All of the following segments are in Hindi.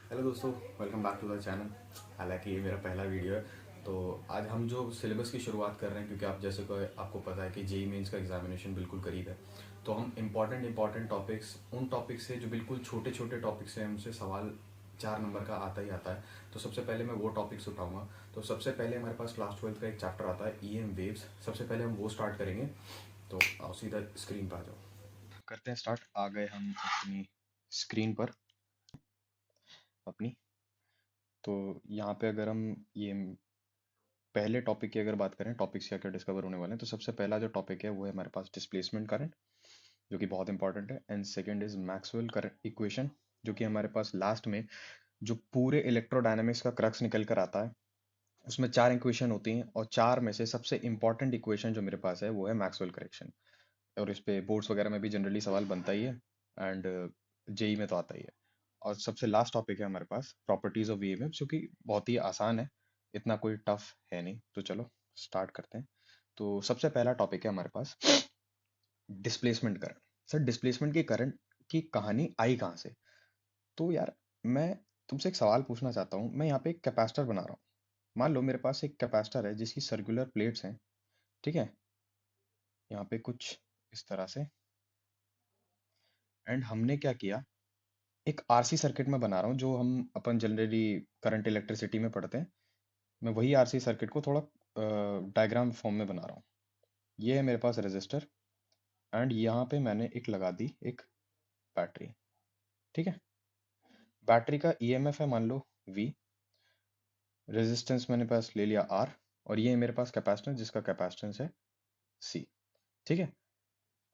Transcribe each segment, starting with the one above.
हेलो दोस्तों, welcome back to the channel. हालांकि ये मेरा पहला वीडियो है। तो आज हम जो सिलेबस की शुरुआत कर रहे हैं, क्योंकि आप जैसे को आपको पता है कि जेई मेंस का एग्जामिनेशन बिल्कुल करीब है। तो हम इंपॉर्टेंट टॉपिक्स, उन टॉपिक्स से जो बिल्कुल छोटे छोटे टॉपिक्स हैं, उनसे सवाल 4 नंबर का आता ही आता है। तो सबसे पहले मैं वो टॉपिक्स उठाऊंगा। तो सबसे पहले हमारे पास क्लास 12 का एक चैप्टर आता है, ईएम वेव्स। सबसे पहले हम वो स्टार्ट करेंगे। तो आओ सीधा स्क्रीन पर आ जाओ, करते हैं स्टार्ट। आ गए हम अपनी स्क्रीन पर अपनी। तो यहाँ पे अगर हम ये पहले टॉपिक की अगर बात करें, टॉपिक्स क्या क्या डिस्कवर होने वाले हैं, तो सबसे पहला जो टॉपिक है वो है हमारे पास डिस्प्लेसमेंट करंट, जो कि बहुत इंपॉर्टेंट है। And second is Maxwell current equation, जो कि हमारे पास लास्ट में जो पूरे इलेक्ट्रोडायनामिक्स का क्रक्स निकल कर आता है। उसमें 4 इक्वेशन होती हैं, और 4 में से सबसे इंपॉर्टेंट इक्वेशन जो मेरे पास है वो है मैक्सवेल करेक्शन। और इस पे बोर्ड्स वगैरह में भी जनरली सवाल बनता ही है, एंड जेई में तो आता ही है। और सबसे लास्ट टॉपिक है हमारे पास प्रॉपर्टीज ऑफ ईएमएफ, जो कि बहुत ही आसान है, इतना कोई टफ है नहीं। तो चलो स्टार्ट करते हैं। तो सबसे पहला टॉपिक है हमारे पास डिस्प्लेसमेंट करंट। सर, डिस्प्लेसमेंट की करंट की कहानी आई कहाँ से? तो यार, मैं तुमसे एक सवाल पूछना चाहता हूँ। मैं यहाँ पे एक कैपेसिटर बना रहा हूँ। मान लो मेरे पास एक कैपेसिटर है जिसकी सर्कुलर प्लेट्स हैं, ठीक है, यहाँ पे कुछ इस तरह से। एंड हमने क्या किया, एक आरसी सर्किट में बना रहा हूँ, जो हम अपन जनरली करंट इलेक्ट्रिसिटी में पढ़ते हैं। मैं वही आरसी सर्किट को थोड़ा डायग्राम फॉर्म में बना रहा हूँ। ये है मेरे पास रेजिस्टर, एंड यहाँ पे मैंने एक लगा दी एक बैटरी, ठीक है। बैटरी का ईएमएफ है मान लो V, रेजिस्टेंस मैंने पास ले लिया R, और ये है मेरे पास कैपेसिटेंस जिसका कैपेसिटेंस है C, ठीक है।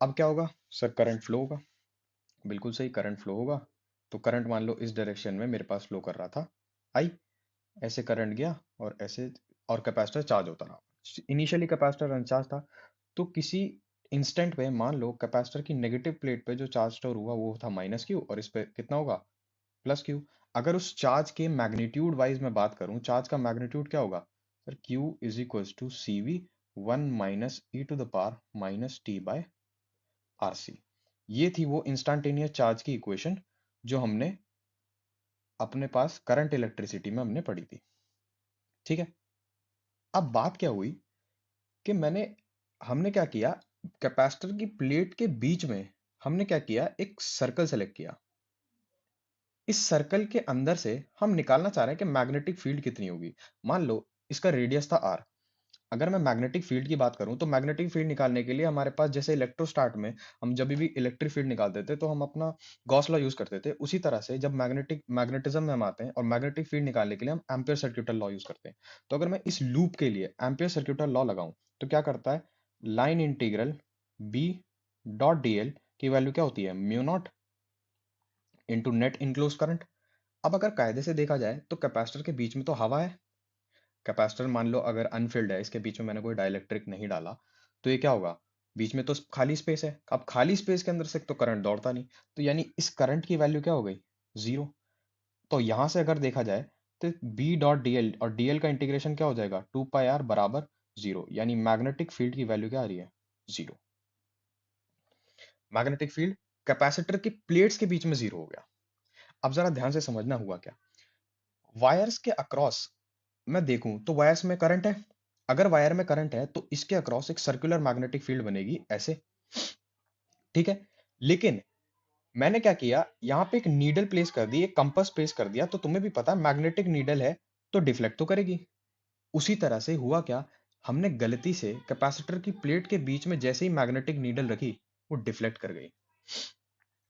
अब क्या होगा सर? करंट फ्लो होगा। बिल्कुल सही, करंट फ्लो होगा। तो करंट मान लो इस डायरेक्शन में मेरे पास फ्लो कर रहा था I, ऐसे करंट गया और ऐसे, और कैपेसिटर चार्ज होता रहा। इनिशियली कैपेसिटर अनचार्ज था, तो किसी इंस्टेंट पे मान लो कैपेसिटर की नेगेटिव प्लेट पे जो चार्ज स्टोर हुआ वो था -Q, और इस पे कितना होगा? +Q। अगर उस चार्ज के मैग्नीट्यूड वाइज मैं बात करूं, चार्ज का मैग्नीट्यूड क्या होगा sir? Q is equal to CV 1 -e⁻⁻t/RC। ये थी वो इंस्टेंटेनियस चार्ज की इक्वेशन जो हमने अपने पास करंट इलेक्ट्रिसिटी में हमने पढ़ी थी, ठीक है। अब बात क्या हुई कि हमने क्या किया, कैपेसिटर की प्लेट के बीच में हमने क्या किया, एक सर्कल सेलेक्ट किया। इस सर्कल के अंदर से हम निकालना चाह रहे हैं कि मैग्नेटिक फील्ड कितनी होगी। मान लो इसका रेडियस था R। अगर मैं मैग्नेटिक फील्ड की बात करूं, तो मैग्नेटिक फील्ड निकालने के लिए हमारे पास, जैसे इलेक्ट्रोस्टैट में हम जब भी इलेक्ट्रिक फील्ड निकालते थे तो हम अपना गॉस लॉ यूज करते थे, उसी तरह से जब मैग्नेटिज्म में हम आते हैं और मैग्नेटिक फील्ड निकालने के लिए हम एम्पियर सर्क्यूटल लॉ यूज करते हैं। तो अगर मैं इस लूप के लिए एम्पियर सर्क्यूटल लॉ लगाऊं, तो क्या करता है, line integral B dot dl की वैल्यू क्या होती है? Mu naught into net enclose current. अब अगर कायदे से देखा जाए तो कैपेसिटर के बीच में तो हवा है। कैपेसिटर मान लो अगर अनफिल्ड है, इसके बीच में मैंने कोई डाइलेक्ट्रिक नहीं डाला, तो ये क्या होगा? बीच में तो खाली स्पेस है। अब खाली स्पेस के अंदर से तो करंट दौड़ता नहीं, तो यानी इस करंट की वैल्यू क्या हो गई? 0। तो यहां से अगर देखा जाए तो बी डॉट डीएल, और डीएल का इंटीग्रेशन क्या हो जाएगा? 2πr बराबर 0, यानी मैग्नेटिक फील्ड की वैल्यू क्या आ रही है? 0। मैग्नेटिक फील्ड कैपेसिटर की प्लेट्स के बीच में 0 हो गया। अब जरा ध्यान से समझना हुआ क्या। वायर्स के अक्रॉस मैं देखूं तो वायर्स में करंट है। अगर वायर में करंट है तो इसके अक्रॉस एक सर्कुलर मैग्नेटिक फील्ड बनेगी ऐसे, ठीक है। लेकिन मैंने क्या किया, यहां पे एक नीडल प्लेस कर दी, एक कंपास प्लेस कर दिया, तो तुम्हें भी पता है मैग्नेटिक नीडल है तो डिफ्लेक्ट तो करेगी। उसी तरह से हुआ क्या, हमने गलती से कैपेसिटर की प्लेट के बीच में जैसे ही मैग्नेटिक नीडल रखी, वो डिफ्लेक्ट कर गई।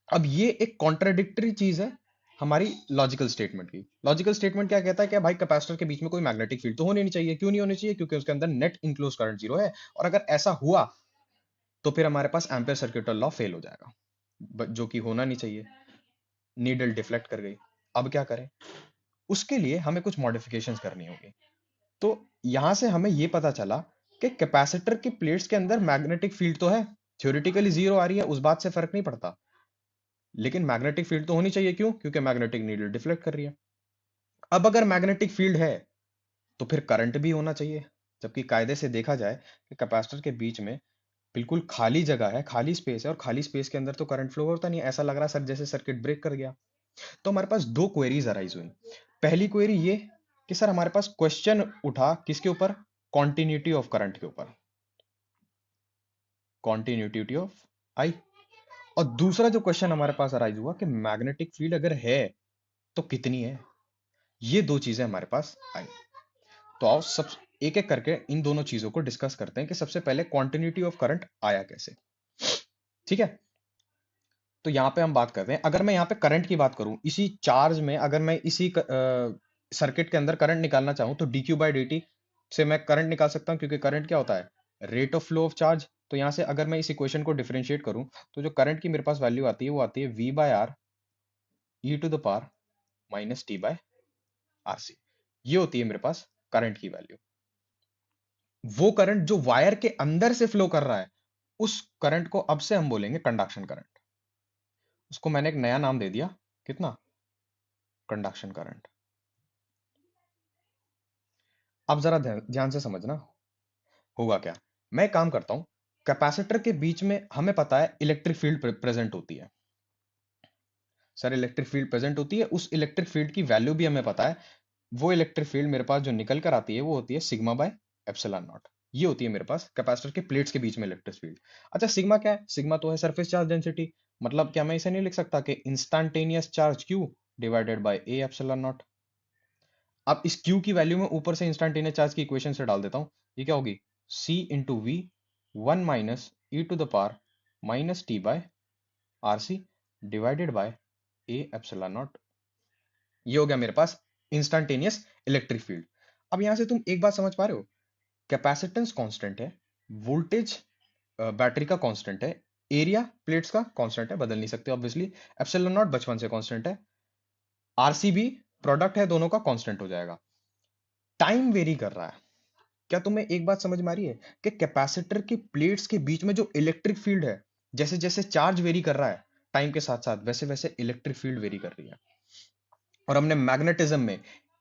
अब ये एक कॉन्ट्राडिक्टरी चीज है हमारी लॉजिकल स्टेटमेंट की। लॉजिकल स्टेटमेंट क्या कहता है कि भाई कैपेसिटर के बीच में कोई मैग्नेटिक फील्ड तो होनी नहीं चाहिए। क्यों नहीं होनी चाहिए? क्योंकि उसके अंदर नेट इनक्लोज करंट 0 है, और अगर ऐसा हुआ तो फिर हमारे पास एम्पियर सर्क्यूटल लॉ फेल हो जाएगा, जो कि होना नहीं चाहिए। नीडल डिफ्लेक्ट कर गई। अब क्या करें? उसके लिए हमें कुछ मॉडिफिकेशंस करनी होगी। तो यहां से हमें यह पता चला कि कैपेसिटर की प्लेट्स के अंदर मैग्नेटिक फील्ड तो है, थ्योरेटिकली 0 आ रही है, उस बात से फर्क नहीं पड़ता, लेकिन मैग्नेटिक फील्ड तो होनी चाहिए। क्यों? क्योंकि मैग्नेटिक नीडल डिफ्लेक्ट कर रही है। अब अगर मैग्नेटिक फील्ड है तो फिर करंट भी होना चाहिए, जबकि कायदे से देखा जाए कि कैपेसिटर के बीच में बिल्कुल खाली जगह है, खाली स्पेस है, और खाली स्पेस के अंदर तो करंट फ्लो होता नहीं है। ऐसा लग रहा है सर जैसे सर्किट ब्रेक कर गया। तो हमारे पास दो क्वेरीज अराइज हुई। पहली क्वेरी ये कि सर हमारे पास क्वेश्चन उठा किसके ऊपर, कॉन्टिन्यूटी ऑफ करंट के ऊपर, कॉन्टिन्यूटी ऑफ आई। और दूसरा जो क्वेश्चन हमारे पास अराइज हुआ कि मैग्नेटिक फील्ड अगर है तो कितनी है। ये दो चीजें हमारे पास आई। तो आओ सब एक एक करके इन दोनों चीजों को डिस्कस करते हैं कि सबसे पहले क्वांटिटी ऑफ करंट आया कैसे। ठीक है, तो यहां पे हम बात करते हैं, अगर मैं यहाँ पे करंट की बात करूं, इसी चार्ज में अगर मैं इसी सर्किट के अंदर करंट निकालना चाहूं तो dq बाई dt से मैं करंट निकाल सकता हूं, क्योंकि करंट क्या होता है, rate of flow of charge. तो यहां से अगर मैं इस इक्वेशन को डिफरेंशिएट करूं तो जो करंट की मेरे पास वैल्यू आती है वो आती है v by R E to the power minus T by R C. ये होती है मेरे पास करंट की वैल्यू। वो करंट जो वायर के अंदर से फ्लो कर रहा है, उस करंट को अब से हम बोलेंगे कंडक्शन करंट। उसको मैंने एक नया नाम दे दिया, कितना, कंडक्शन करंट। अब जरा ध्यान से समझना होगा क्या। मैं एक काम करता हूं, कैपेसिटर के बीच में हमें पता है इलेक्ट्रिक फील्ड प्रेजेंट होती है। सर इलेक्ट्रिक फील्ड प्रेजेंट होती है, उस इलेक्ट्रिक फील्ड की वैल्यू भी हमें पता है। वो इलेक्ट्रिक फील्ड मेरे पास जो निकल कर आती है वो होती है सिग्मा बाय एप्सिलॉन नॉट। ये होती है मेरे पास कैपेसिटर के प्लेट्स के बीच में इलेक्ट्रिक फील्ड। अच्छा सिग्मा क्या है, सिग्मा तो है सरफेस चार्ज डेंसिटी। मतलब क्या मैं इसे नहीं लिख सकता कि instantaneous charge Q divided by A epsilon naught. अब इस क्यू की वैल्यू में ऊपर से इंस्टैन्टेनियस चार्ज की इक्वेशन से डाल देता हूं। ये क्या होगी, C into V one minus E to the power minus T by R C divided by A epsilon naught. ये हो गया मेरे पास इंस्टैन्टेनियस इलेक्ट्रिक फील्ड। अब यहां से तुम एक बात समझ पा रहे हो, कैपेसिटेंस कांस्टेंट है, वोल्टेज बैटरी का कांस्टेंट है, एरिया प्लेट्स का कांस्टेंट है, बदल नहीं सकते ऑब्वियसली, एप्सिलॉन नॉट बचपन से कांस्टेंट है, आरसीबी प्रोडक्ट है दोनों का, कांस्टेंट हो जाएगा। टाइम वेरी कर रहा है। क्या तुम्हें एक बात समझ में आ रही है कि कैपेसिटर की प्लेट्स के बीच में जो इलेक्ट्रिक फील्ड है, जैसे जैसे चार्ज वेरी कर रहा है टाइम के साथ साथ, वैसे वैसे इलेक्ट्रिक फील्ड वेरी कर रही है। और हमने मैग्नेटिज्म में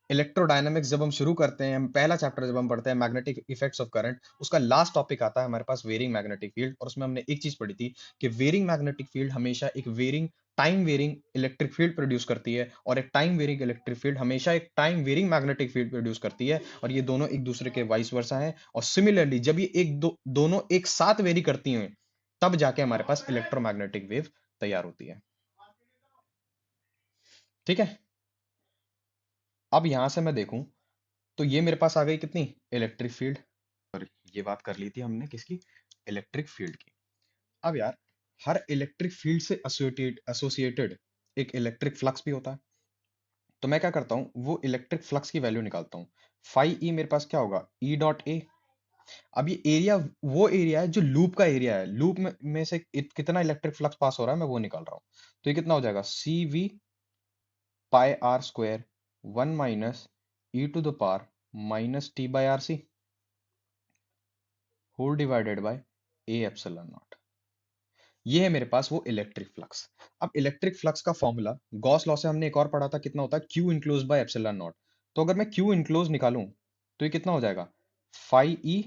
इलेक्ट्रोडायनामिक्स जब हम शुरू करते हैं, हम पहला चैप्टर जब हम पढ़ते हैं मैग्नेटिक इफेक्ट्स ऑफ करंट, उसका लास्ट टॉपिक आता है हमारे पास वेरिंग मैग्नेटिक फील्ड। और उसमें हमने एक चीज पढ़ी थी कि वेरिंग मैग्नेटिक फील्ड हमेशा एक varying time varying electric field produce करती है, और एक टाइम वेरिंग इलेक्ट्रिक फील्ड हमेशा एक time varying magnetic field produce करती है, और ये दोनों एक दूसरे के वाइस वर्सा है। और सिमिलरली जब ये दोनों एक साथ वेरी करती हैं, तब जाके हमारे पास इलेक्ट्रोमैग्नेटिक वेव तैयार होती है। ठीक है, अब यहां से मैं देखूं तो ये मेरे पास आ गई कितनी, इलेक्ट्रिक फील्ड। और ये बात कर ली थी हमने किसकी, इलेक्ट्रिक फील्ड की। अब यार हर इलेक्ट्रिक फील्ड से एसोसिएटेड एक इलेक्ट्रिक फ्लक्स भी होता है। तो मैं क्या करता हूँ, वो इलेक्ट्रिक फ्लक्स की वैल्यू निकालता हूँ। फाई ई मेरे पास क्या होगा, ई डॉट ए। अब ये एरिया वो एरिया है जो लूप का एरिया है, लूप में से कितना इलेक्ट्रिक फ्लक्स पास हो रहा है मैं वो निकाल रहा हूँ। तो ये कितना हो जाएगा, C V pi R square one minus E to the power minus T by R C whole divided by A epsilon naught. ये है मेरे पास वो इलेक्ट्रिक फ्लक्स। अब इलेक्ट्रिक फ्लक्स का फॉर्मूला गॉस लॉ से हमने एक और पढ़ा था, कितना होता है, Q enclose by epsilon naught. तो अगर मैं क्यू इनक्लोज निकालूं तो ये कितना हो जाएगा, phi E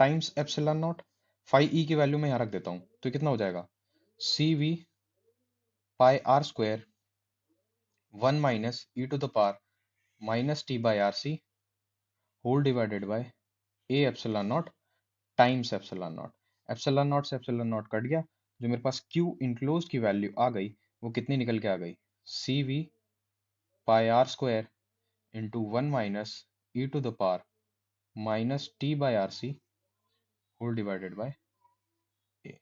times epsilon naught. Phi E की वैल्यू मैं यहां रख देता हूं, तो ये कितना हो जाएगा, C V pi R square one minus E to the power minus T by R C whole divided by A epsilon naught times epsilon naught. Epsilon naught से एप्सिलॉन नॉट कट गया, जो मेरे पास क्यू इनक्लोज की वैल्यू आ गई वो कितनी निकल के आ गई, C V pi R square into one minus E to the power minus T by R C whole divided by ए।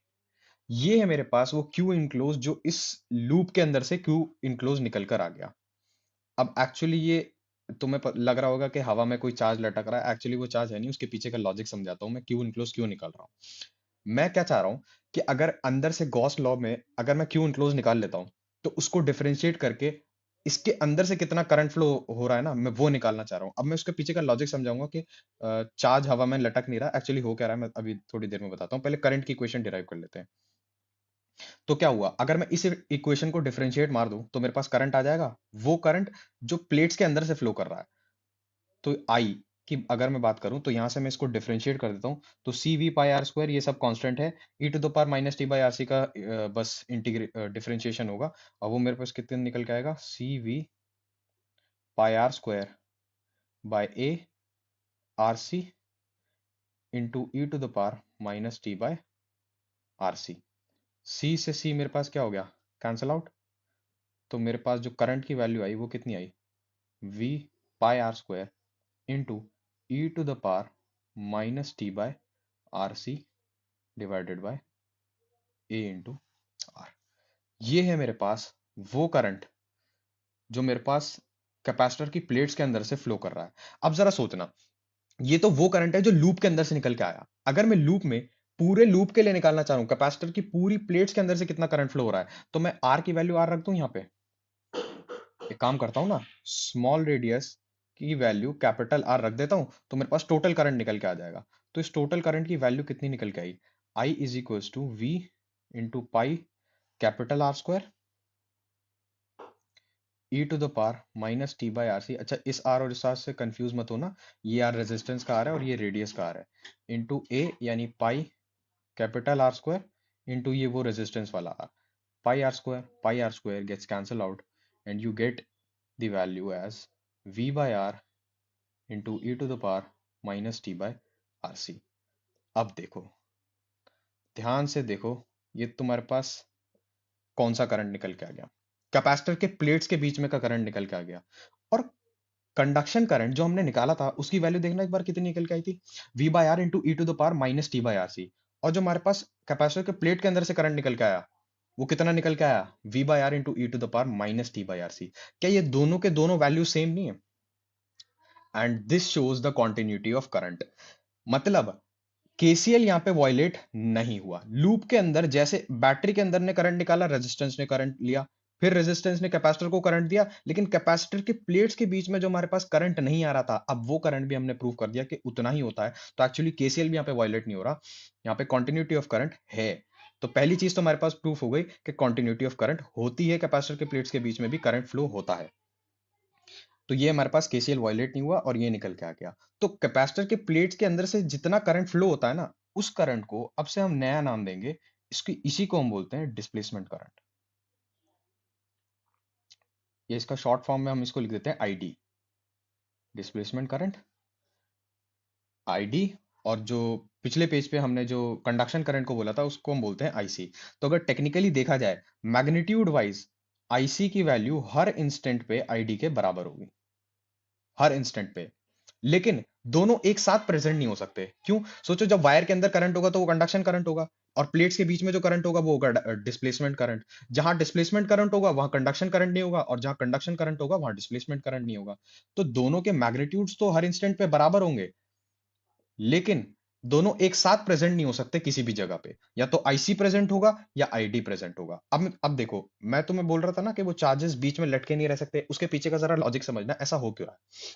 ये है मेरे पास वो क्यू इनक्लोज जो इस लूप के अंदर से क्यू इनक्लोज निकल कर आ गया। अब एक्चुअली ये तुम्हें लग रहा होगा कि हवा में कोई चार्ज लटक रहा है, एक्चुअली वो चार्ज है नहीं, उसके पीछे का लॉजिक समझाता हूँ मैं, क्यू इनक्लोज क्यों निकाल रहा हूँ। मैं क्या चाह रहा हूं कि अगर अंदर से गॉस लॉ में अगर मैं क्यू इनक्लोज निकाल लेता हूं, तो उसको डिफरेंशिएट करके इसके अंदर से कितना करंट फ्लो हो रहा है ना, मैं वो निकालना चाह रहा हूं। अब मैं उसके पीछे का लॉजिक समझाऊंगा कि चार्ज हवा में लटक नहीं रहा, एक्चुअली हो क्या रहा है मैं अभी थोड़ी देर में बताता हूँ। पहले करंट की इक्वेशन डिराइव कर लेते हैं। तो क्या हुआ, अगर मैं इस इक्वेशन को डिफरेंशिएट मार दूं तो मेरे पास करंट आ जाएगा, वो करंट जो प्लेट्स के अंदर से फ्लो कर रहा है। तो आई कि अगर मैं बात करूं तो यहां से मैं इसको डिफरेंशिएट कर देता हूं, तो C V pi R square ये सब कांस्टेंट है, E to the power minus T by R C का बस इंटीग्रेट डिफरेंशिएशन होगा, और वो मेरे पास कितने निकल के आएगा, C V pi R square by A R C into E to the power minus T by R C. C से सी मेरे पास क्या हो गया, कैंसल आउट, तो मेरे पास जो करंट की वैल्यू आई वो कितनी आई, V pi R square into E to the power minus T by R C divided by A into R. ये है मेरे पास वो करंट जो मेरे पास कैपेसिटर की प्लेट्स के अंदर से फ्लो कर रहा है। अब जरा सोचना, ये तो वो करंट है जो लूप के अंदर से निकल के आया। अगर मैं लूप में पूरे लूप के लिए निकालना चाह रहा हूं कैपेसिटर की पूरी प्लेट्स के अंदर से कितना करंट फ्लो हो रहा है, तो मैं आर की वैल्यू आर रख दूं यहाँ पे, एक काम करता हूं ना, स्मॉल रेडियस की वैल्यू कैपिटल आर रख देता हूं, तो मेरे पास टोटल करंट निकल के आ जाएगा। तो इस टोटल करंट की वैल्यू कितनी निकल के आई, I is equal to V into pi capital R square E to the power minus T by R C. अच्छा, इस आर और इस आर से कंफ्यूज मत होना, ये आर रेजिस्टेंस का आर है और ये रेडियस का आर है, इंटू ए यानी pi capital R square into ये वो रेजिस्टेंस वाला R, pi R square gets cancel out and you get the value as V by R into E to the power minus T by R C. अब देखो, ध्यान से देखो, ये तुम्हारे पास कौन सा करंट निकल के आ गया, कैपेसिटर के प्लेट्स के बीच में का करंट निकल के आ गया। और कंडक्शन करंट जो हमने निकाला था उसकी वैल्यू देखना एक बार कितनी निकल के आई थी, V by R into E to the power minus T by R C. और जो हमारे पास कैपेसिटर के प्लेट के अंदर से करंट निकल के आया वो कितना निकल के आया, V by R into E to the power minus T by R C. क्या ये दोनों के दोनों वैल्यू सेम नहीं है, and this shows the continuity of current. मतलब केसीएल यहाँ पे वॉयलेट नहीं हुआ। लूप के अंदर जैसे बैटरी के अंदर ने करंट निकाला, रेजिस्टेंस ने करंट लिया, फिर रेजिस्टेंस ने कैपेसिटर को करंट दिया, लेकिन कैपेसिटर के प्लेट्स के बीच में जो हमारे पास करंट नहीं आ रहा था, अब वो करंट भी हमने प्रूव कर दिया कि उतना ही होता है। तो एक्चुअली केसीएल भी यहाँ पे वॉयलेट नहीं हो रहा, यहाँ पे कॉन्टिन्यूटी ऑफ करंट है। तो पहली चीज तो हमारे पास प्रूफ हो गई कि कॉन्टिन्यूटी ऑफ करंट होती है, कैपेसिटर के प्लेट्स के बीच में भी करंट फ्लो होता है। तो ये हमारे पास केसीएल वायलेट नहीं हुआ और ये निकल के आ गया। तो कैपेसिटर के प्लेट्स के अंदर से जितना करंट फ्लो होता है ना, उस करंट को अब से हम नया नाम देंगे, इसी को हम बोलते हैं डिस्प्लेसमेंट करंट। ये इसका शॉर्ट फॉर्म में हम इसको लिख देते हैं आईडी, डिस्प्लेसमेंट करंट, आईडी। और जो पिछले पेज पे हमने जो कंडक्शन करंट को बोला था उसको हम बोलते हैं आईसी। तो अगर टेक्निकली देखा जाए मैग्नीट्यूड वाइज आईसी की वैल्यू हर इंस्टेंट पे आईडी के बराबर होगी, हर इंस्टेंट पे। लेकिन दोनों एक साथ प्रेजेंट नहीं हो सकते। क्यों? सोचो, जब वायर के अंदर करंट होगा तो वो कंडक्शन करंट होगा, और प्लेट्स के बीच में जो करंट होगा वो होगा डिस्प्लेसमेंट करंट। जहां डिस्प्लेसमेंट करंट होगा वहां कंडक्शन करंट नहीं होगा, और जहां कंडक्शन करंट होगा वहां डिस्प्लेसमेंट करंट नहीं होगा। तो दोनों के मैग्नीट्यूड्स तो हर इंस्टेंट पे बराबर होंगे, लेकिन दोनों एक साथ प्रेजेंट नहीं हो सकते किसी भी जगह पे। या तो आईसी प्रेजेंट होगा या आईडी प्रेजेंट होगा। अब देखो, मैं तुम्हें बोल रहा था ना कि वो चार्जेस बीच में लटके नहीं रह सकते, उसके पीछे का जरा लॉजिक समझना, ऐसा हो क्यों रहा है।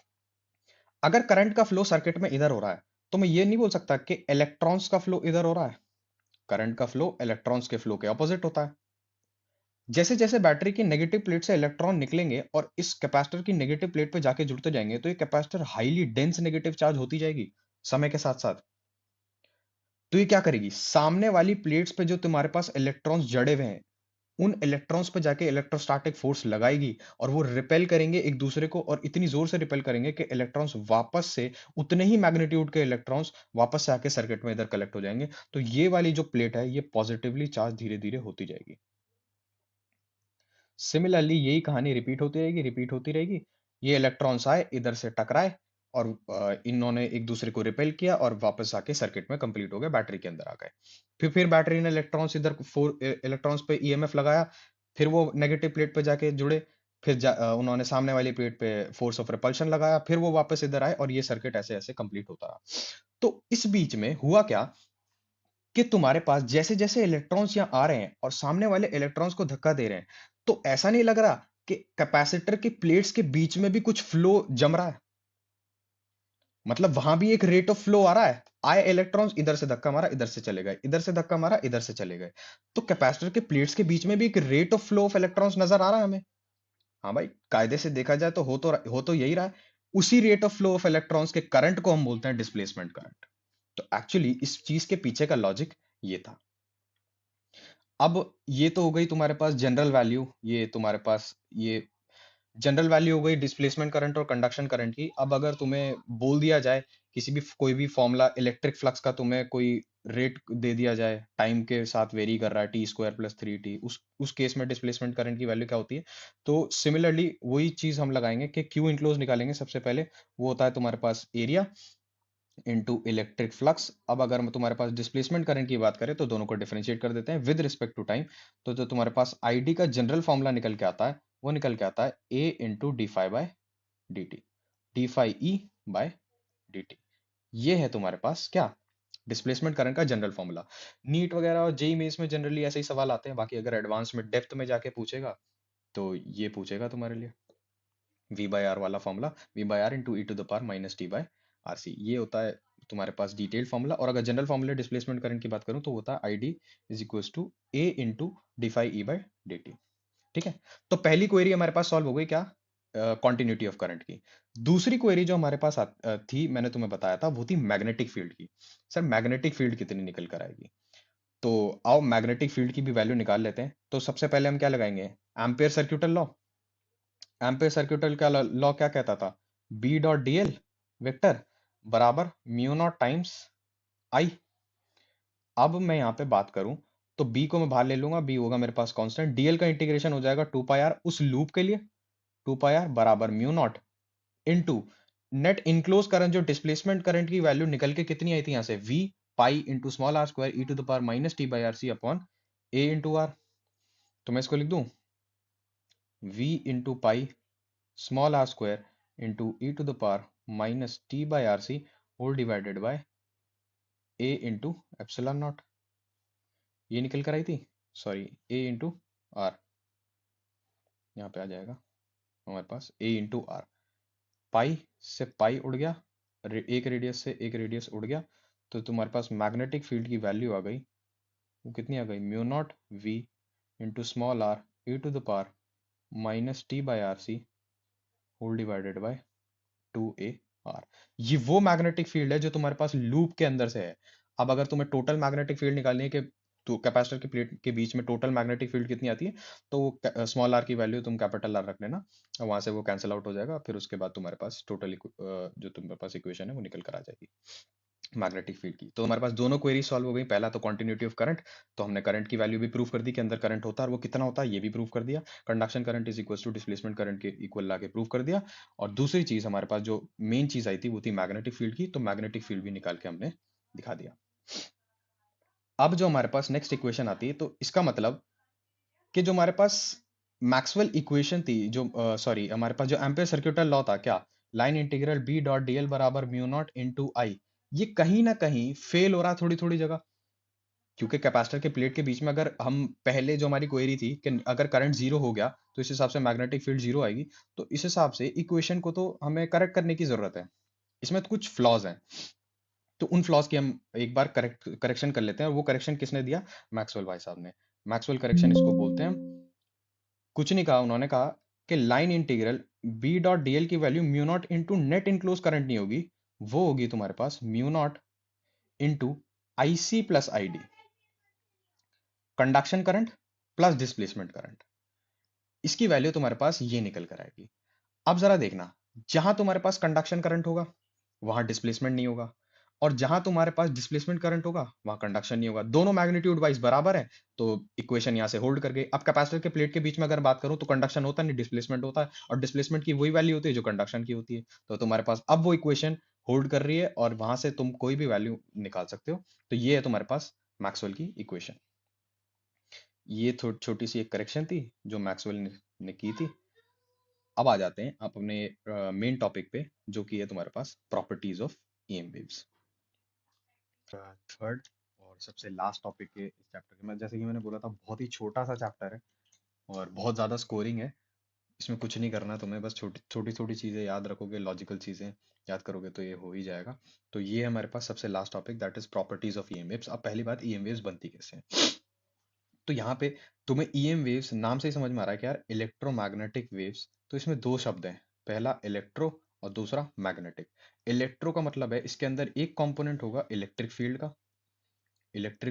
अगर करंट का फ्लो सर्किट में इधर हो रहा है, तो मैं ये नहीं बोल सकता कि इलेक्ट्रॉन्स का फ्लो इधर हो रहा है। करंट का फ्लो इलेक्ट्रॉन्स के फ्लो के ऑपोजिट होता है। जैसे जैसे बैटरी की नेगेटिव प्लेट से इलेक्ट्रॉन निकलेंगे और इस कैपेसिटर की नेगेटिव प्लेट पे जाके जुड़ते जाएंगे, तो ये capacitor highly dense negative charge होती जाएगी समय के साथ साथ। तो ये क्या करेगी, सामने वाली प्लेट्स पे जो तुम्हारे पास इलेक्ट्रॉन्स जड़े हुए हैं, उन इलेक्ट्रॉन्स पे जाके इलेक्ट्रोस्टैटिक फोर्स लगाएगी, और वो रिपेल करेंगे एक दूसरे को, और इतनी जोर से रिपेल करेंगे कि इलेक्ट्रॉन्स वापस से उतने ही मैग्नीट्यूड के इलेक्ट्रॉन्स वापस से आके सर्किट में इधर कलेक्ट हो जाएंगे। तो ये वाली जो प्लेट है ये पॉजिटिवली चार्ज धीरे धीरे होती जाएगी। सिमिलरली यही कहानी रिपीट होती रहेगी, रिपीट होती रहेगी। ये इलेक्ट्रॉन्स आए, इधर से टकराए, और इन्होंने एक दूसरे को रिपेल किया और वापस आके सर्किट में कंप्लीट हो गए, बैटरी के अंदर आ गए। फिर बैटरी ने इलेक्ट्रॉन्स इधर इलेक्ट्रॉन्स पे ईएमएफ लगाया, फिर वो नेगेटिव प्लेट पे जाके जुड़े, फिर उन्होंने सामने वाली प्लेट पे फोर्स ऑफ रिपल्शन लगाया, फिर वो वापस इधर आए, और ये सर्किट ऐसे ऐसे कंप्लीट होता रहा। तो इस बीच में हुआ क्या कि तुम्हारे पास जैसे जैसे इलेक्ट्रॉन्स यहाँ आ रहे हैं और सामने वाले इलेक्ट्रॉन्स को धक्का दे रहे हैं, तो ऐसा नहीं लग रहा कि कैपेसिटर की प्लेट्स के बीच में भी कुछ फ्लो जम रहा है। मतलब वहां भी एक रेट ऑफ फ्लो आ रहा है, आए इलेक्ट्रॉन्स, इधर से धक्का मारा, इधर से चले गए, इधर से धक्का मारा, इधर से चले गए। तो कैपेसिटर के प्लेट्स के बीच में भी एक rate of flow of electrons नजर आ रहा है हमें। हाँ भाई, कायदे से देखा जाए तो हो तो यही रहा है। उसी rate of flow of electrons के करंट को हम बोलते हैं डिस्प्लेसमेंट करंट। तो एक्चुअली इस चीज के पीछे का लॉजिक ये था। अब ये तो हो गई तुम्हारे पास जनरल वैल्यू, ये तुम्हारे पास ये जनरल वैल्यू हो गई डिस्प्लेसमेंट करंट और कंडक्शन करंट की। अब अगर तुम्हें बोल दिया जाए किसी भी कोई भी फॉर्मूला इलेक्ट्रिक फ्लक्स का, तुम्हें कोई रेट दे दिया जाए टाइम के साथ वेरी कर रहा है t² + 3t, उस केस में डिस्प्लेसमेंट करंट की वैल्यू क्या होती है? तो सिमिलरली वही चीज हम लगाएंगे कि क्यू इनक्लोज निकालेंगे सबसे पहले। वो होता है तुम्हारे पास एरिया इनटू इलेक्ट्रिक फ्लक्स। अब अगर मैं तुम्हारे पास डिस्प्लेसमेंट करंट की बात करें तो दोनों को डिफरेंशिएट कर देते हैं विद रिस्पेक्ट टू टाइम। तो जो तुम्हारे पास आईडी का जनरल फॉर्मूला निकल के आता है वो निकल के आता है A into D phi by D T, D phi E by D T. ये है तुम्हारे पास क्या, डिस्प्लेसमेंट करंट का जनरल फॉर्मूला। नीट वगैरह और जेई मेंस में जनरली ऐसे ही सवाल आते हैं, बाकी अगर एडवांस में डेप्थ में जाके पूछेगा तो ये पूछेगा तुम्हारे लिए v बाय आर वाला formula, v by R into E to the power minus T by R C. ये होता है तुम्हारे पास डिटेल्ड फॉर्मूला। और अगर जनरल फॉर्मूला डिस्प्लेसमेंट करंट की बात करूं तो होता है I D is equal to A into D phi E by D T. ठीक है, तो पहली क्वेरी हमारे पास सॉल्व हो गई क्या, कॉन्टिन्यूटी ऑफ करंट की। दूसरी क्वेरी जो हमारे पास थी, मैंने तुम्हें बताया था, वो थी मैग्नेटिक फील्ड की। सर मैग्नेटिक फील्ड कितनी निकल कर आएगी? तो आओ मैग्नेटिक फील्ड की भी वैल्यू निकाल लेते हैं। तो सबसे पहले हम क्या लगाएंगे, ampere circuital law. Ampere circuital का लॉ क्या कहता था, B dot D L vector बराबर म्यू नॉट टाइम्स आई। अब मैं यहाँ पे बात करूं तो बी को मैं बाहर ले लूंगा, बी होगा मेरे पास कांस्टेंट, डीएल का इंटीग्रेशन हो जाएगा 2 पाई आर उस लूप के लिए, 2 पाई आर बराबर mu naught into net enclose current, जो डिस्प्लेसमेंट करंट की वैल्यू निकल के कितनी आई थी यहाँ से, V pi into small R square E to the power minus T by R C upon A into R. तो मैं इसको लिख दूं v into pi small R square into E to the power minus T by R C whole divided by A into epsilon naught. ये निकल कर आई थी, सॉरी ए इंटू आर, यहाँ पे आ जाएगा हमारे पास ए इंटू आर। पाई से पाई उड़ गया, एक रेडियस से एक रेडियस उड़ गया, तो तुम्हारे पास मैग्नेटिक फील्ड की वैल्यू आ गई, वो कितनी आ गई, mu naught V into small R E to the power minus T by R C whole divided by 2 AR। ये वो मैग्नेटिक फील्ड है जो तुम्हारे पास लूप के अंदर से है। अब अगर तुम्हें टोटल मैग्नेटिक फील्ड निकालनी है कि तो कैपेसिटर की प्लेट के बीच में टोटल मैग्नेटिक फील्ड कितनी आती है, तो स्मॉल आर की वैल्यू तुम कैपिटल आर रख लेना, और वहां से वो कैंसिल आउट हो जाएगा, फिर उसके बाद तुम्हारे पास टोटल जो तुम्हारे पास इक्वेशन है वो निकल कर आ जाएगी मैग्नेटिक फील्ड की। तो हमारे पास दोनों क्वेरी सॉल्व हो गई। पहला तो कंटिन्यूटी ऑफ करंट, तो हमने करंट की वैल्यू भी प्रूव कर दी कि अंदर करंट होता है और वो कितना होता है ये भी प्रूव कर दिया। Conduction current is equal to displacement current के इक्वल ला के प्रूव कर दिया। और दूसरी चीज हमारे पास जो मेन चीज आई थी वो थी मैग्नेटिक फील्ड की, तो मैग्नेटिक फील्ड भी निकाल के हमने दिखा दिया। अब जो हमारे पास नेक्स्ट इक्वेशन आती है, तो इसका मतलब कि जो हमारे पास मैक्सवेल इक्वेशन थी, जो सॉरी हमारे पास जो एम्पेयर सर्क्यूटल लॉ था, क्या, line integral B dot D L बराबर म्यू नॉट इंटू आई, ये कहीं ना कहीं फेल हो रहा थोड़ी थोड़ी जगह। क्योंकि कैपेसिटर के प्लेट के बीच में अगर हम पहले जो हमारी क्वेरी थी कि अगर करंट जीरो हो गया तो इस हिसाब से मैग्नेटिक फील्ड जीरो आएगी, तो इस हिसाब से इक्वेशन को तो हमें करेक्ट करने की जरूरत है। इसमें तो कुछ फ्लॉज हैं, तो उन फ्लॉज की हम एक बार करेक्शन कर लेते हैं। और वो करेक्शन किसने दिया, मैक्सवेल भाई साहब ने। मैक्सवेल करेक्शन इसको बोलते हैं। कुछ नहीं कहा उन्होंने, कहा कि line integral B dot D L की value mu naught into net enclose current नहीं होगी, वो होगी तुम्हारे पास mu naught into I C plus I D, conduction current plus displacement current. इसकी वैल्यू तुम्हारे पास ये निकल कर आएगी। अब जरा देखना, जहां तुम्हारे पास कंडक्शन करंट होगा वहां डिस्प्लेसमेंट नहीं होगा, और जहां तुम्हारे पास डिस्प्लेसमेंट करंट होगा वहां कंडक्शन नहीं होगा। दोनों मैग्नीट्यूड वाइज बराबर है, तो इक्वेशन यहां से होल्ड कर गई। अब कैपेसिटर के प्लेट के बीच में अगर बात करूं तो कंडक्शन होता नहीं, डिस्प्लेसमेंट होता है, और डिस्प्लेसमेंट की वही वैल्यू होती है जो कंडक्शन की होती है। तो तुम्हारे पास अब वो इक्वेशन होल्ड कर रही है और वहां से तुम कोई भी वैल्यू निकाल सकते हो। तो ये है तुम्हारे पास मैक्सवेल की इक्वेशन। ये छोटी सी एक करेक्शन थी जो मैक्सवेल ने की थी। अब आ जाते हैं अपने मेन टॉपिक पे, जो कि है तुम्हारे पास properties of EM waves. Third और सबसे लास्ट टॉपिक के इस चैप्टर के, मैं जैसे कि मैंने बोला था बहुत ही छोटा सा चैप्टर है और बहुत ज़्यादा स्कोरिंग है। इसमें कुछ नहीं करना तुम्हें, बस छोटी छोटी छोटी चीज़ें याद रखोगे, लॉजिकल चीज़ें याद करोगे तो ये हो ही जाएगा। तो ये है हमारे पास सबसे last topic, that is properties of EM waves. अब पहली बात, ईएम वेव्स बनती कैसे हैं। तो यहाँ पे तुम्हें ईएम वेव्स नाम से ही समझ में आ रहा है कि यार इलेक्ट्रोमैग्नेटिक वेव्स, तो इसमें दो शब्द हैं, पहला इलेक्ट्रो और दूसरा मैग्नेटिक। इलेक्ट्रो का मतलब है इसके अंदर एक कंपोनेंट होगा इलेक्ट्रिक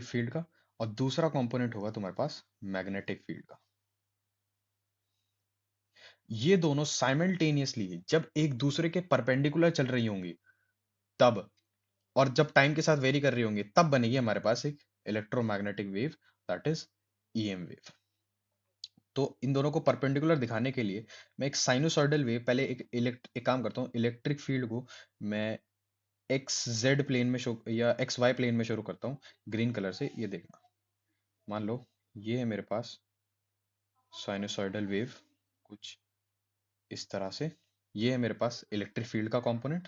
फील्ड का और दूसरा कंपोनेंट होगा तुम्हारे पास मैग्नेटिक फील्ड का। ये दोनों साइमल्टेनियसली जब एक दूसरे के परपेंडिकुलर चल रही होंगी तब, और जब टाइम के साथ वेरी कर रही होंगी तब बनेगी हमारे पास एक electromagnetic wave, that is EM wave. तो इन दोनों को परपेंडिकुलर दिखाने के लिए मैं एक साइनोसॉइडल वेव, पहले एक काम करता हूँ, इलेक्ट्रिक फील्ड को मैं एक्स जेड प्लेन में शो या एक्स वाई प्लेन में शुरू करता हूँ ग्रीन कलर से। ये देखना, मान लो ये है मेरे पास साइनोसॉइडल वेव कुछ इस तरह से, ये है मेरे पास इलेक्ट्रिक फील्ड का कंपोनेंट।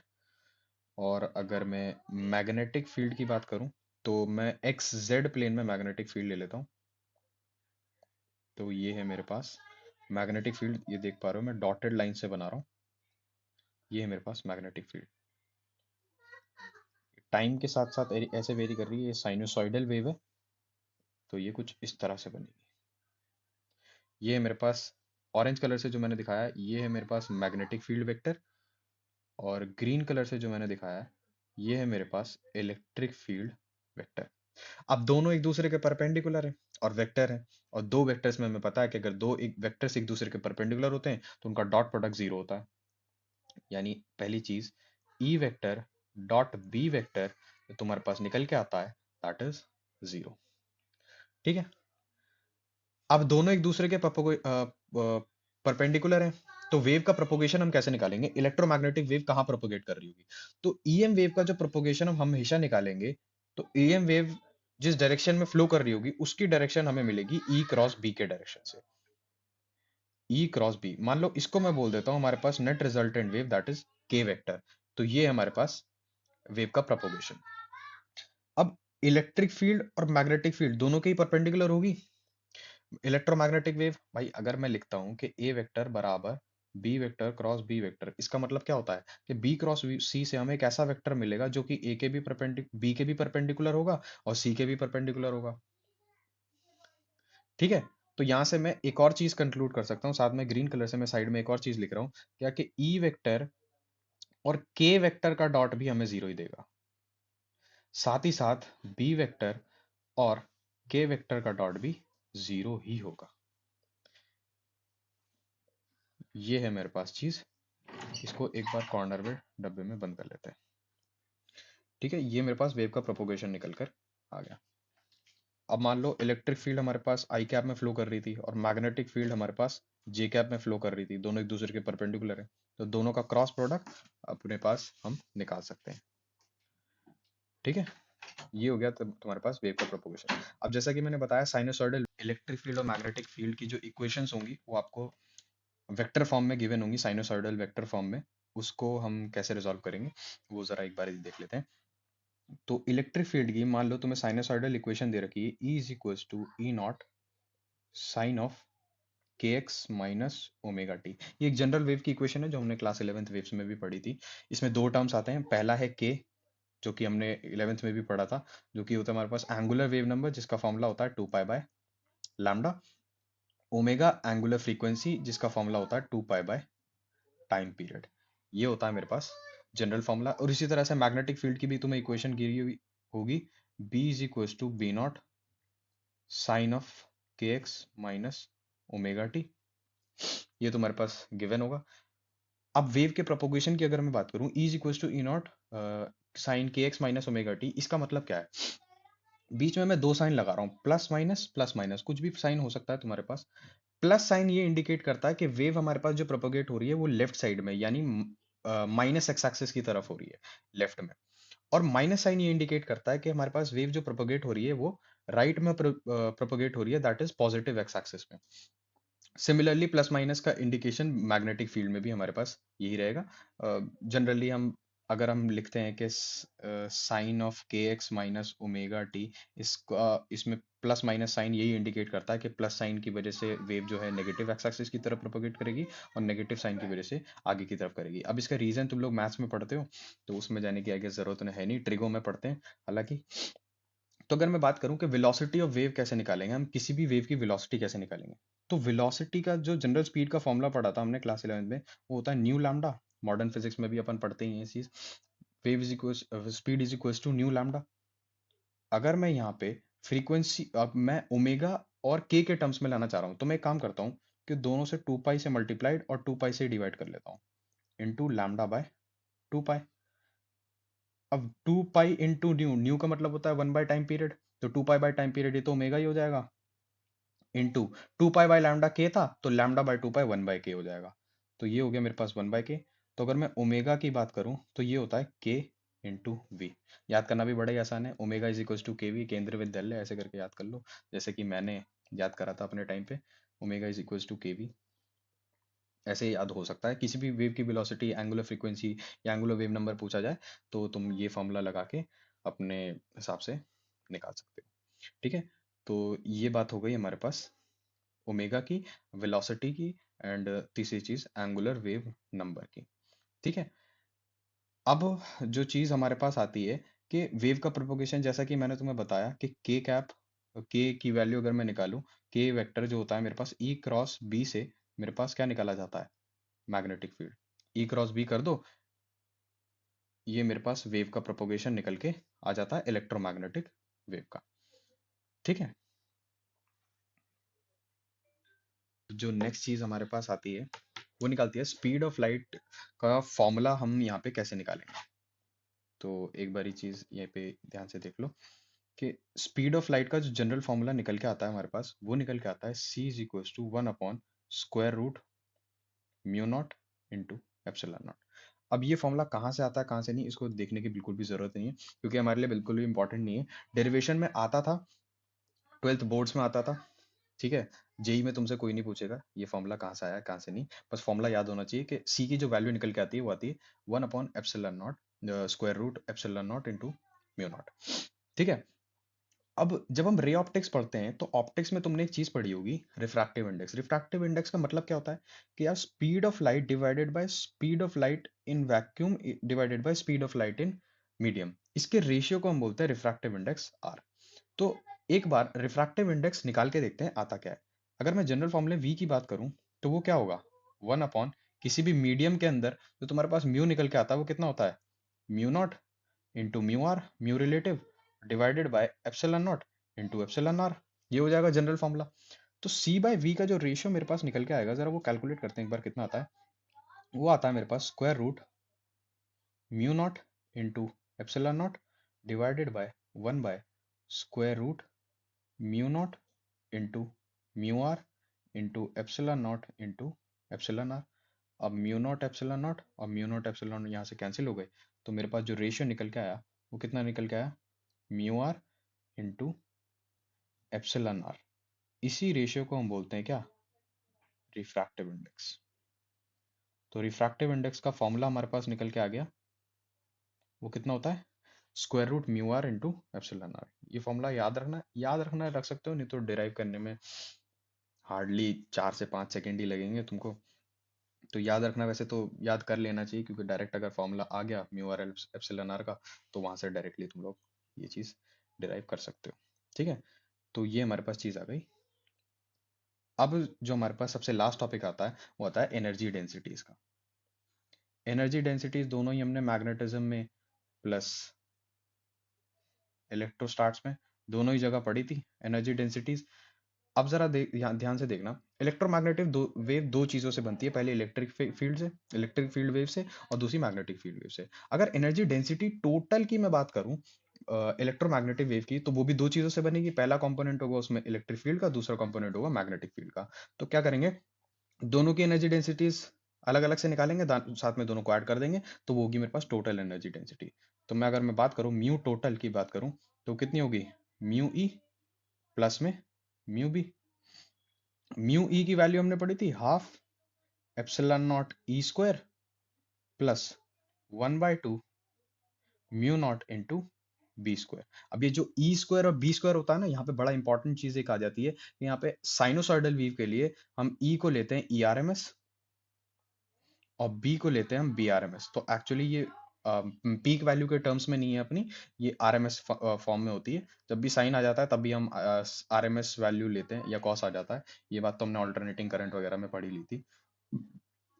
और अगर मैं मैग्नेटिक फील्ड की बात करूं तो मैं एक्स जेड प्लेन में मैग्नेटिक फील्ड ले लेता हूं। तो ये है मेरे पास मैग्नेटिक फील्ड, ये देख पा रहे हो मैं डॉटेड लाइन से बना रहा हूँ। ये है मेरे पास मैग्नेटिक फील्ड, टाइम के साथ साथ ऐसे वेरी कर रही है, ये साइनोसॉइडल वेव है। तो ये कुछ इस तरह से बनेगी। ये है मेरे पास ऑरेंज कलर से जो मैंने दिखाया है, ये है मेरे पास मैग्नेटिक फील्ड वेक्टर। और ग्रीन कलर से जो मैंने दिखाया है, ये है मेरे पास इलेक्ट्रिक फील्ड वेक्टर। अब दोनों एक दूसरे के परपेंडिकुलर है और वेक्टर है, और दो वेक्टर्स में हमें पता है कि अगर दो एक वेक्टर्स एक दूसरे के परपेंडिकुलर होते हैं तो उनका डॉट प्रोडक्ट जीरो होता है। यानी पहली चीज, E vector dot B vector तुम्हारे पास निकल के आता है, दैट इज जीरो। ठीक है। अब दोनों एक दूसरे के परपेंडिकुलर हैं, तो वेव का प्रोपोगेशन हम कैसे निकालेंगे? इलेक्ट्रोमैग्नेटिक वेव कहाँ प्रोपोगेट कर रही होगी? तो ईएम वेव का जो प्रोपोगेशन हम हमेशा निकालेंगे, तो ईएम वेव जिस डायरेक्शन में फ्लो कर रही होगी उसकी डायरेक्शन हमें मिलेगी ई क्रॉस बी के डायरेक्शन से। ई क्रॉस बी, मान लो इसको मैं बोल देता हूँ हमारे पास net resultant wave, that is K vector. तो ये है हमारे पास वेव का प्रोपोगेशन। अब इलेक्ट्रिक फील्ड और मैग्नेटिक फील्ड दोनों के ही परपेंडिकुलर होगी। इलेक्ट्रोमैग्नेटिक वेव, भाई अगर मैं लिखता हूं कि ए वेक्टर बराबर B vector cross B vector, इसका मतलब क्या होता है कि बी क्रॉस सी से हमें एक ऐसा वेक्टर मिलेगा जो कि ए के भी बी के भी परपेंडिकुलर होगा और सी के भी परपेंडिकुलर होगा। ठीक है। तो यहां से मैं एक और चीज कंक्लूड कर सकता हूँ, साथ में ग्रीन कलर से मैं साइड में एक और चीज लिख रहा हूँ, क्या कि ई वेक्टर और के वेक्टर का डॉट भी हमें जीरो ही देगा, साथ ही साथ बी वेक्टर और के वेक्टर का डॉट भी जीरो ही होगा। ये है मेरे पास चीज, इसको एक बार कॉर्नर में डब्बे में बंद कर लेते हैं। ठीक है, ये मेरे पास वेव का प्रोपोगेशन निकल कर आ गया। अब मान लो इलेक्ट्रिक फील्ड हमारे पास आई कैप में फ्लो कर रही थी और मैग्नेटिक फील्ड हमारे पास जे कैप में फ्लो कर रही थी, दोनों एक दूसरे के परपेंडिकुलर है, तो दोनों का क्रॉस प्रोडक्ट अपने पास हम निकाल सकते हैं। ठीक है, ये हो गया तुम्हारे पास वेव का प्रोपोगेशन। अब जैसा कि मैंने बताया, साइनोसॉइडल इलेक्ट्रिक फील्ड और मैग्नेटिक फील्ड की जो इक्वेशंस होंगी वो आपको वेक्टर फॉर्म में गिवन होंगी, साइनोसॉइडल वेक्टर फॉर्म में। उसको हम कैसे रिजॉल्व करेंगे वो जरा एक बार देख लेते हैं। तो इलेक्ट्रिक फील्ड की मान लो तुम्हें साइनोसॉइडल इक्वेशन दे रखी है, E is equals to E naught sine of K X minus omega T. ये एक जनरल वेव की इक्वेशन है जो हमने क्लास 11th वेव्स में भी पढ़ी थी। इसमें दो टर्म्स आते हैं, पहला है के जो कि हमने 11th में भी पढ़ा था, जो कि होता है हमारे पास एंगुलर वेव नंबर जिसका फॉर्मूला होता है 2 pi by lambda. Omega angular frequency जिसका फॉर्मूला होता है 2 पाई बाय टाइम पीरियड। ये होता है मेरे पास जनरल फॉर्मूला। और इसी तरह से मैग्नेटिक फील्ड की भी तुम्हें इक्वेशन गिरी हुई होगी, B is equals to B naught sine of K X minus omega T. ये तुम्हारे पास गिवन होगा। अब वेव के प्रोपोगेशन की अगर मैं बात करूं, E is equals to E naught sine K X minus omega T, इसका मतलब क्या है? बीच में मैं दो साइन लगा रहा हूँ, प्लस माइनस कुछ भी साइन हो सकता है तुम्हारे पास। प्लस साइन ये इंडिकेट करता है कि वेव हमारे पास जो प्रोपोगेट हो रही है वो लेफ्ट साइड में, यानी माइनस एक्स एक्सिस की तरफ हो रही है, लेफ्ट में। और माइनस साइन ये इंडिकेट करता है कि हमारे पास वेव जो प्रोपोगेट हो रही है वो राइट में प्रोपोगेट हो रही है, that is positive x axis में। सिमिलरली प्लस माइनस का इंडिकेशन मैग्नेटिक फील्ड में भी हमारे पास यही रहेगा। जनरली हम अगर हम लिखते हैं कि sign of K X minus omega T, इसका इसमें प्लस माइनस साइन यही इंडिकेट करता है कि प्लस साइन की वजह से वेव जो है नेगेटिव एक्स एक्सिस की तरफ प्रोपोगेट करेगी और नेगेटिव साइन की वजह से आगे की तरफ करेगी। अब इसका रीजन तुम लोग मैथ्स में पढ़ते हो तो उसमें जाने की आगे जरूरत है नहीं, ट्रिगो में पढ़ते हैं हालांकि। तो अगर मैं बात करूं कि वेलोसिटी ऑफ वेव कैसे निकालेंगे, हम किसी भी वेव की वेलोसिटी कैसे निकालेंगे, तो वेलोसिटी का जो जनरल स्पीड का फॉर्मूला पढ़ा था हमने क्लास 11 में, वो होता है न्यू लैम्डा मॉडर्न फिजिक्स में भी अपन पढ़ते ही हैं ये चीज। Wave is equal, speed is equal to nu lambda. अगर मैं यहाँ पे फ्रीक्वेंसी, अब मैं ओमेगा और के टर्म्स में लाना चाह रहा हूँ, तो मैं एक काम करता हूँ कि दोनों से 2 पाई से मल्टीप्लाइड और 2 पाई से डिवाइड कर लेता हूँ, इंटू लैम्डा बाय 2 पाई। अब 2 पाई इंटू न्यू, न्यू का मतलब होता है 1 बाय टाइम पीरियड, तो 2 पाई बाय टाइम पीरियड ये तो ओमेगा ही हो जाएगा, इंटू 2 पाई बाय लैम्डा के था तो लैम्डा बाय 2 पाई 1/k हो जाएगा। तो ये हो गया मेरे पास 1/k। तो अगर मैं ओमेगा की बात करूं तो ये होता है के इंटू वी। याद करना भी बड़ा ही आसान है, ओमेगा इज इक्वल टू के वी, केंद्र विद्यालय ऐसे करके याद कर लो, जैसे कि मैंने याद करा था अपने टाइम पे, ओमेगा इज इक्वल टू के वी। ऐसे याद हो सकता है, किसी भी वेव की वेलोसिटी, एंगुलर फ्रीक्वेंसी या एंगुलर वेव नंबर पूछा जाए तो तुम ये फॉर्मूला लगा के अपने हिसाब से निकाल सकते हो। ठीक है, तो ये बात हो गई हमारे पास ओमेगा की, वेलोसिटी की, एंड तीसरी चीज एंगुलर वेव नंबर की। ठीक है, अब जो चीज हमारे पास आती है कि वेव का प्रोपोगेशन, जैसा कि मैंने तुम्हें बताया कि के कैप, के की वैल्यू अगर मैं निकालूं, के वेक्टर जो होता है मेरे पास ई क्रॉस बी से मेरे पास क्या निकाला जाता है, मैग्नेटिक फील्ड। ई क्रॉस बी कर दो, ये मेरे पास वेव का प्रोपोगेशन निकल के आ जाता है इलेक्ट्रोमैग्नेटिक वेव का। ठीक है, जो नेक्स्ट चीज हमारे पास आती है वो निकालती है स्पीड ऑफ लाइट का फॉर्मूला, हम यहाँ पे कैसे निकालेंगे। तो एक बारी चीज यहाँ पे ध्यान से देख लो कि स्पीड ऑफ लाइट का जो जनरल फॉर्मूला निकल के आता है हमारे पास, वो निकल के आता है c is equal to 1/√μ naught into epsilon naught. अब ये फॉर्मूला कहाँ से आता है कहाँ से नहीं, इसको देखने की बिल्कुल भी जरूरत नहीं है, क्योंकि हमारे लिए बिल्कुल भी इंपॉर्टेंट नहीं है। डेरिवेशन में आता था, 12th बोर्ड्स में आता था। ठीक है, जेई में तुमसे कोई नहीं पूछेगा ये फॉर्मूला कहाँ से आया कहाँ से नहीं, बस फॉर्मूला याद होना चाहिए कि सी की जो वैल्यू निकल के आती है वो आती है 1/√εr इंटू म्यू नॉट। ठीक है, अब जब हम रे ऑप्टिक्स पढ़ते हैं तो ऑप्टिक्स में तुमने एक चीज पढ़ी होगी, रिफ्रैक्टिव इंडेक्स। रिफ्रैक्टिव इंडेक्स का मतलब क्या होता है कि यार speed of light divided by speed of light in vacuum divided by speed of light in medium, इसके रेशियो को हम बोलते हैं रिफ्रैक्टिव इंडेक्स आर। तो एक बार रिफ्रैक्टिव इंडेक्स निकाल के देखते हैं आता क्या है। अगर मैं जनरल फॉर्मूले वी की बात करूं तो वो क्या होगा, 1 किसी भी मीडियम के अंदर जो तुम्हारे पास म्यू निकल के आता है वो कितना होता है, mu naught into mu R, mu relative, divided by epsilon naught into epsilon R. ये हो जाएगा जनरल फॉर्मूला। तो सी बाय वी का जो रेशियो मेरे पास निकल के आएगा, जरा वो कैलकुलेट करते हैं एक बार कितना आता है। वो आता है मेरे पास square root mu naught into epsilon naught divided by 1/√म्यू naught into mu R into epsilon naught into epsilon R. अब म्यू नॉट एप्सिलॉन नॉट और म्यू नॉट एप्सिलॉन यहाँ से कैंसिल हो गए, तो मेरे पास जो रेशियो निकल के आया वो कितना निकल के आया, mu R into epsilon R. इसी रेशियो को हम बोलते हैं क्या, रिफ्रैक्टिव इंडेक्स। तो रिफ्रैक्टिव इंडेक्स का फॉर्मूला हमारे पास निकल के आ गया, वो कितना होता है, square root mu R into epsilon R. ये फॉर्मूला याद रखना रख सकते हो, नहीं तो डिराइव करने में हार्डली 4 से 5 सेकेंड ही लगेंगे तुमको। तो याद रखना, वैसे तो याद कर लेना चाहिए, क्योंकि डायरेक्ट अगर फॉर्मूला आ गया म्यू आर एप्सिलॉन आर का, तो वहां से डायरेक्टली तुम लोग ये चीज डिराइव कर सकते हो। ठीक है, तो ये हमारे पास चीज आ गई। अब जो हमारे पास सबसे लास्ट टॉपिक आता है वो आता है एनर्जी डेंसिटीज का। एनर्जी डेंसिटीज दोनों ही हमने मैग्नेटिज्म में प्लस इलेक्ट्रोस्टैट्स में दोनों ही जगह पढ़ी थी एनर्जी डेंसिटीज। अब जरा ध्यान से देखना, इलेक्ट्रोमैग्नेटिक वेव दो चीजों से बनती है, पहले इलेक्ट्रिक फील्ड से, इलेक्ट्रिक फील्ड वेव से, और दूसरी मैग्नेटिक फील्ड वेव से। अगर एनर्जी डेंसिटी टोटल की मैं बात करूं इलेक्ट्रोमैग्नेटिक वेव की, तो वो भी दो चीजों से बनेगी, पहला कंपोनेंट होगा उसमें इलेक्ट्रिक फील्ड का, दूसरा कंपोनेंट होगा मैग्नेटिक फील्ड का। तो क्या करेंगे, दोनों की एनर्जी डेंसिटीज अलग अलग से निकालेंगे, साथ में दोनों को ऐड कर देंगे, तो वो होगी मेरे पास टोटल एनर्जी डेंसिटी। तो मैं अगर मैं बात करूं म्यू टोटल की बात करूं तो कितनी होगी, म्यू ई प्लस में म्यू बी। म्यू ई की वैल्यू हमने पढ़ी थी half epsilon naught E square plus 1/2 mu naught into B square. अब ये जो ई स्क्वायर और बी स्क्वायर होता है ना, यहाँ पे बड़ा इंपॉर्टेंट चीज एक आ जाती है कि यहाँ पे साइनोसॉइडल वेव के लिए हम ई को लेते हैं ई आर एम एस और बी को लेते हैं हम बी आर एम एस। तो एक्चुअली ये पीक वैल्यू के टर्म्स में नहीं है अपनी, ये आर एम एस फॉर्म में होती है। जब भी साइन आ जाता है तब भी हम आर एम एस वैल्यू लेते हैं, या कॉस आ जाता है। ये बात तो हमने ऑल्टरनेटिंग करंट वगैरह में पढ़ी ली थी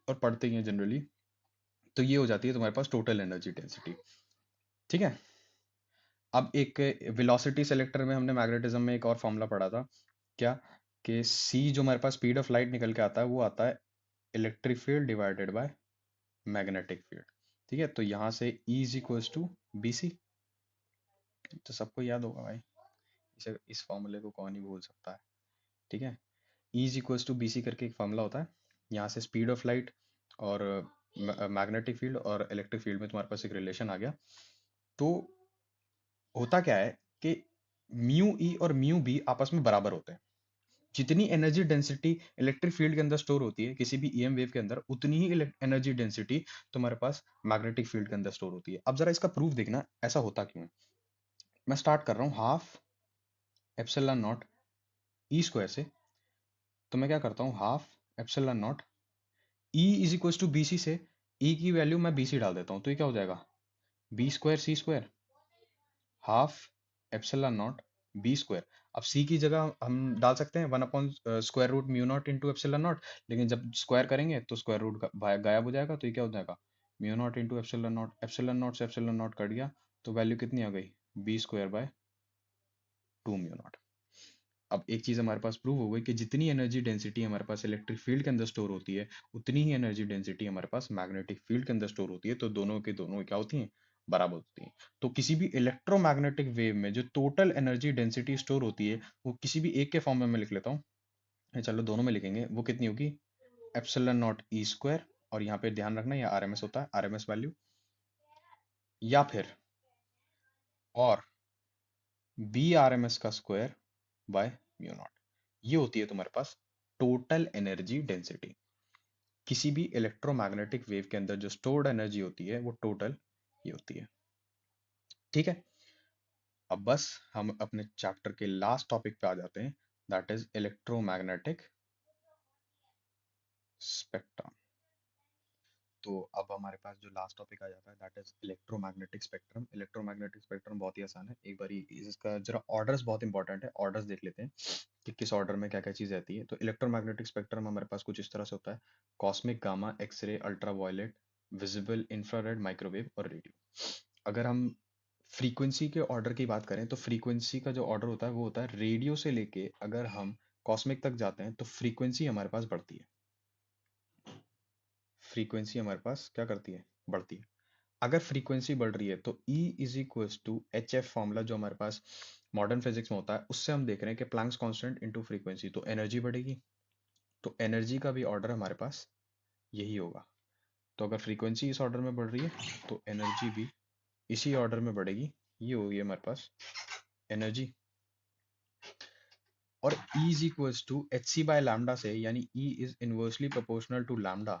और पढ़ते ही हैं जनरली। तो ये हो जाती है तुम्हारे पास टोटल एनर्जी डेंसिटी। ठीक है। अब एक वेलोसिटी सेलेक्टर में हमने मैग्नेटिज्म में एक और फॉर्मूला पढ़ा था, क्या, कि c जो हमारे पास स्पीड ऑफ लाइट निकल के आता है वो आता है electric field divided by magnetic field. ठीक है, तो यहाँ से E is equals to B C. तो सबको याद होगा भाई, इसे इस फॉर्मूले को कौन ही भूल सकता है। ठीक है, E is equals to B C करके एक फॉर्मूला होता है। यहाँ से स्पीड ऑफ लाइट और मैग्नेटिक फील्ड और इलेक्ट्रिक फील्ड में तुम्हारे पास एक रिलेशन आ गया। तो होता क्या है कि म्यू ई और म्यू बी आपस में बराबर होते हैं। जितनी एनर्जी डेंसिटी इलेक्ट्रिक फील्ड के अंदर स्टोर होती है किसी भी ईएम वेव के अंदर, उतनी ही एनर्जी डेंसिटी तुम्हारे पास मैग्नेटिक फील्ड के अंदर स्टोर होती है। अब जरा इसका प्रूफ देखना ऐसा होता क्यों है। मैं स्टार्ट कर रहा हूँ half epsilon naught E square से। तो मैं क्या करता हूँ, half epsilon naught E is equal to B C से ई की वैल्यू मैं बी सी डाल देता हूँ, तो ये क्या हो जाएगा, B square C square half epsilon naught B square. अब सी की जगह हम डाल सकते हैं 1 upon square root mu naught into epsilon naught, लेकिन जब स्क्वायर करेंगे तो स्क्वायर रूट गायब हो जाएगा, तो ये क्या हो जाएगा, mu naught into epsilon naught से एप्सिलॉन नॉट कट गया, तो वैल्यू कितनी आ गई, B square by 2 mu naught. अब एक चीज हमारे पास प्रूव हो गई कि जितनी एनर्जी डेंसिटी हमारे पास इलेक्ट्रिक फील्ड के अंदर स्टोर होती है, उतनी ही एनर्जी डेंसिटी हमारे पास मैग्नेटिक फील्ड के अंदर स्टोर होती है। तो दोनों के दोनों क्या होती हैं, बराबर होती हैं। तो किसी भी इलेक्ट्रोमैग्नेटिक वेव में जो टोटल एनर्जी डेंसिटी स्टोर होती है, वो किसी भी एक के फॉर्म में मैं लिख लेता हूँ, चलो दोनों में लिखेंगे, वो कितनी होगी, एप्सिलॉन नॉट ई स्क्वायर, और यहाँ पे ध्यान रखना ये आरएमएस होता है, आरएमएस वैल्यू, या फिर और बी आरएमएस का स्क्वायर बाय म्यू नॉट। ये होती है तुम्हारे पास टोटल एनर्जी डेंसिटी। किसी भी इलेक्ट्रोमैग्नेटिक वेव के अंदर जो स्टोर्ड एनर्जी होती है वो टोटल ये होती है। ठीक है, अब बस हम अपने चैप्टर के लास्ट टॉपिक पे आ जाते हैं, दैट इज इलेक्ट्रोमैग्नेटिक स्पेक्ट्रम। तो अब हमारे पास जो लास्ट टॉपिक आ जाता है that is electromagnetic spectrum. Electromagnetic spectrum बहुत ही आसान है, एक बार इसका जरा ऑर्डर्स बहुत इंपॉर्टेंट है, ऑर्डर्स देख लेते हैं कि किस ऑर्डर में क्या क्या चीज़ रहती है। तो इलेक्ट्रोमैग्नेटिक स्पेक्ट्रम हमारे पास कुछ इस तरह से होता है, cosmic, gamma, X-ray, ultraviolet, visible, infrared, microwave और रेडियो। अगर हम फ्रीक्वेंसी के ऑर्डर की बात करें तो फ्रीक्वेंसी का जो ऑर्डर होता है वो होता है रेडियो से लेके अगर हम कॉस्मिक तक जाते हैं तो फ्रीक्वेंसी हमारे पास बढ़ती है। फ्रीक्वेंसी हमारे पास क्या करती है, बढ़ती है। अगर फ्रीक्वेंसी बढ़ रही है तो E is equals to H F formula जो हमारे पास मॉडर्न फिजिक्स में होता है, उससे हम देख रहे हैं कि प्लैंक्स कांस्टेंट इनटू फ्रीक्वेंसी, तो एनर्जी बढ़ेगी। तो एनर्जी का भी ऑर्डर हमारे पास यही होगा। तो अगर फ्रीक्वेंसी इस ऑर्डर में बढ़ रही है तो एनर्जी भी इसी ऑर्डर में बढ़ेगी। ये होगी हमारे पास एनर्जी। और E is equals to H C by lambda से, यानी E is inversely proportional to lambda.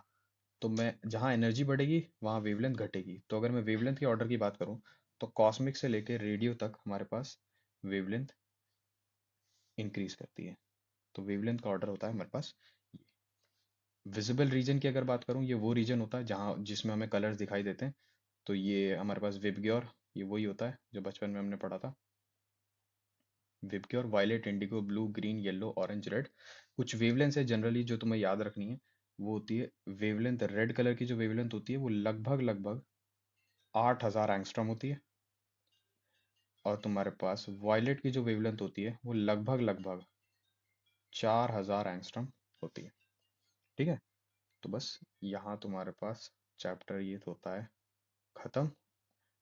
तो मैं जहाँ एनर्जी बढ़ेगी वहाँ वेवलेंथ घटेगी। तो अगर मैं वेवलेंथ के ऑर्डर की बात करूँ तो कॉस्मिक से लेके रेडियो तक हमारे पास वेवलेंथ इंक्रीज करती है। तो वेवलेंथ का ऑर्डर होता है हमारे पास। विजिबल रीजन की अगर बात करूँ, ये वो रीजन होता है जहाँ जिसमें हमें कलर्स दिखाई देते हैं। तो ये हमारे पास विबग्योर, ये वही होता है जो बचपन में हमने पढ़ा था, VIBGYOR, violet, indigo, blue, green, yellow, orange, red. कुछ वेवलेंथ है जनरली जो तुम्हें याद रखनी है, वो होती है वेवलेंथ। रेड कलर की जो वेवलेंथ होती है वो लगभग लगभग 8,000 एंगस्ट्रॉम होती है, और तुम्हारे पास वायलेट की जो वेवलेंथ होती है वो लगभग लगभग 4,000 एंगस्ट्रॉम होती है। ठीक है, तो बस यहाँ तुम्हारे पास चैप्टर ये होता है खत्म।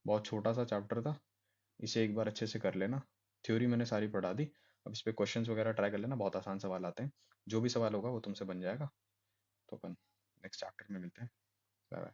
बहुत छोटा सा चैप्टर था, इसे एक बार अच्छे से कर लेना। थ्योरी मैंने सारी पढ़ा दी, अब इस पे क्वेश्चंस वगैरह ट्राई कर लेना, बहुत आसान सवाल आते हैं। जो भी सवाल होगा वो तुमसे बन जाएगा। तो अपन नेक्स्ट चैप्टर में मिलते हैं। Bye bye.